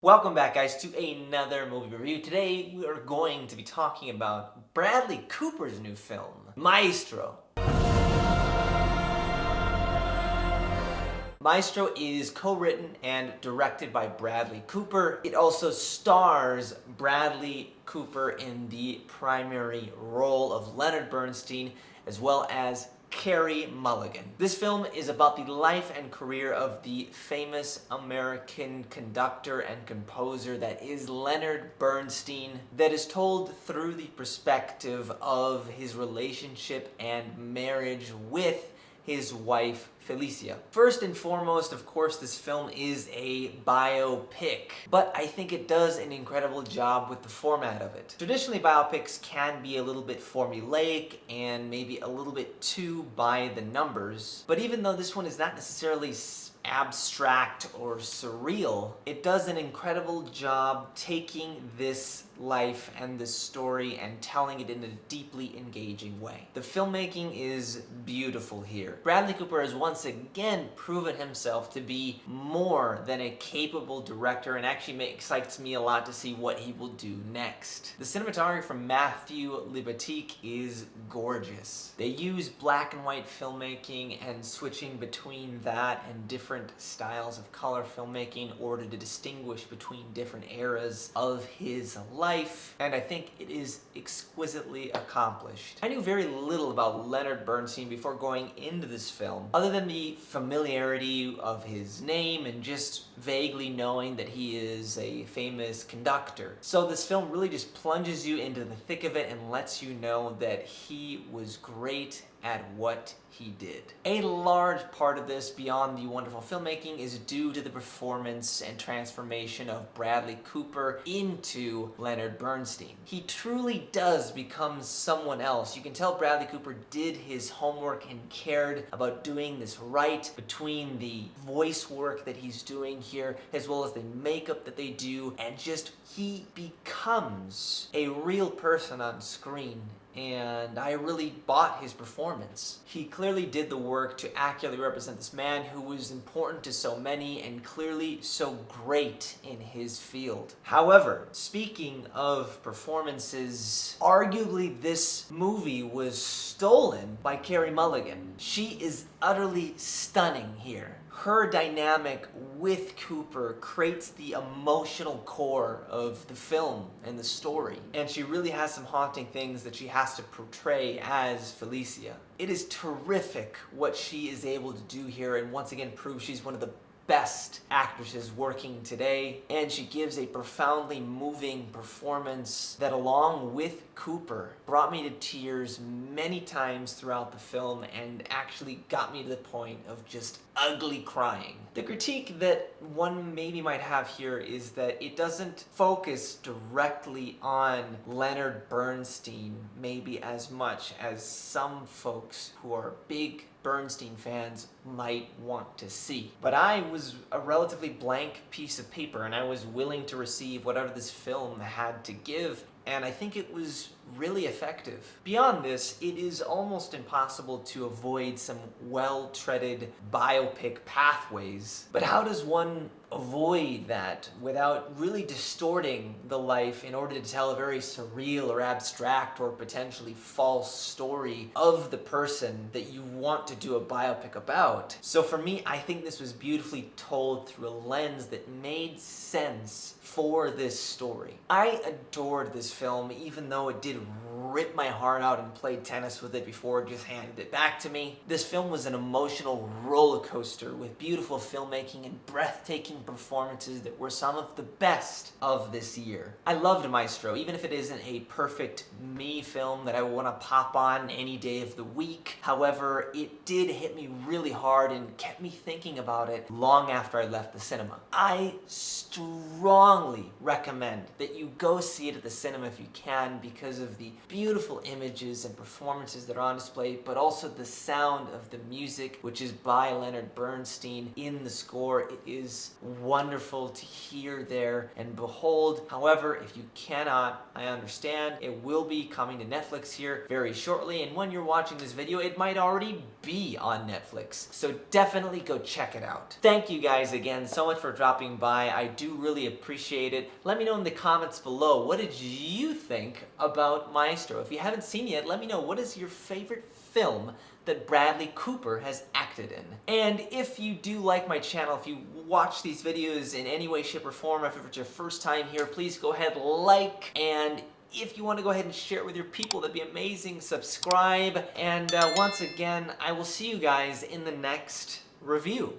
Welcome back, guys, to another movie review. Today we are going to be talking about Bradley Cooper's new film, Maestro. Maestro is co-written and directed by Bradley Cooper. It also stars Bradley Cooper in the primary role of Leonard Bernstein, as well as Carrie Mulligan. This film is about the life and career of the famous American conductor and composer that is Leonard Bernstein, that is told through the perspective of his relationship and marriage with his wife, Felicia. First and foremost, of course, this film is a biopic, but I think it does an incredible job with the format of it. Traditionally, biopics can be a little bit formulaic and maybe a little bit too by the numbers, but even though this one is not necessarily abstract or surreal, it does an incredible job taking this life and this story and telling it in a deeply engaging way. The filmmaking is beautiful here. Bradley Cooper has once again proven himself to be more than a capable director, and actually excites me a lot to see what he will do next. The cinematography from Matthew Libatique is gorgeous. They use black and white filmmaking and switching between that and different styles of color filmmaking in order to distinguish between different eras of his life, and I think it is exquisitely accomplished. I knew very little about Leonard Bernstein before going into this film, other than the familiarity of his name and just vaguely knowing that he is a famous conductor. So this film really just plunges you into the thick of it and lets you know that he was great at what he did. A large part of this, beyond the wonderful filmmaking, is due to the performance and transformation of Bradley Cooper into Leonard Bernstein. He truly does become someone else. You can tell Bradley Cooper did his homework and cared about doing this right, between the voice work that he's doing here, as well as the makeup that they do, and just he becomes a real person on screen. And I really bought his performance. He clearly did the work to accurately represent this man who was important to so many and clearly so great in his field. However, speaking of performances, arguably this movie was stolen by Carrie Mulligan. She is utterly stunning here. Her dynamic with Cooper creates the emotional core of the film and the story, and she really has some haunting things that she has to portray as Felicia. It is terrific what she is able to do here, and once again proves she's one of the best actresses working today, and she gives a profoundly moving performance that, along with Cooper, brought me to tears many times throughout the film and actually got me to the point of just ugly crying. The critique that one maybe might have here is that it doesn't focus directly on Leonard Bernstein maybe as much as some folks who are big Bernstein fans might want to see. But I was a relatively blank piece of paper, and I was willing to receive whatever this film had to give, and I think it was really effective. Beyond this, it is almost impossible to avoid some well-treaded biopic pathways. But how does one avoid that without really distorting the life in order to tell a very surreal or abstract or potentially false story of the person that you want to do a biopic about? So for me, I think this was beautifully told through a lens that made sense for this story. I adored this film, even though it did rip my heart out and played tennis with it before it just handed it back to me. This film was an emotional roller coaster with beautiful filmmaking and breathtaking performances that were some of the best of this year. I loved Maestro, even if it isn't a perfect me film that I want to pop on any day of the week. However, it did hit me really hard and kept me thinking about it long after I left the cinema. I strongly recommend that you go see it at the cinema if you can, because of the beautiful images and performances that are on display, but also the sound of the music, which is by Leonard Bernstein in the score. It is wonderful to hear there and behold. However, if you cannot, I understand. It will be coming to Netflix here very shortly, and when you're watching this video, it might already be on Netflix. So definitely go check it out. Thank you guys again so much for dropping by. I do really appreciate appreciate it. Let me know in the comments below, what did you think about Maestro? If you haven't seen it yet, let me know, what is your favorite film that Bradley Cooper has acted in? And if you do like my channel, if you watch these videos in any way, shape, or form, if it's your first time here, please go ahead, like, and if you want to go ahead and share it with your people, that'd be amazing. Subscribe, and once again, I will see you guys in the next review.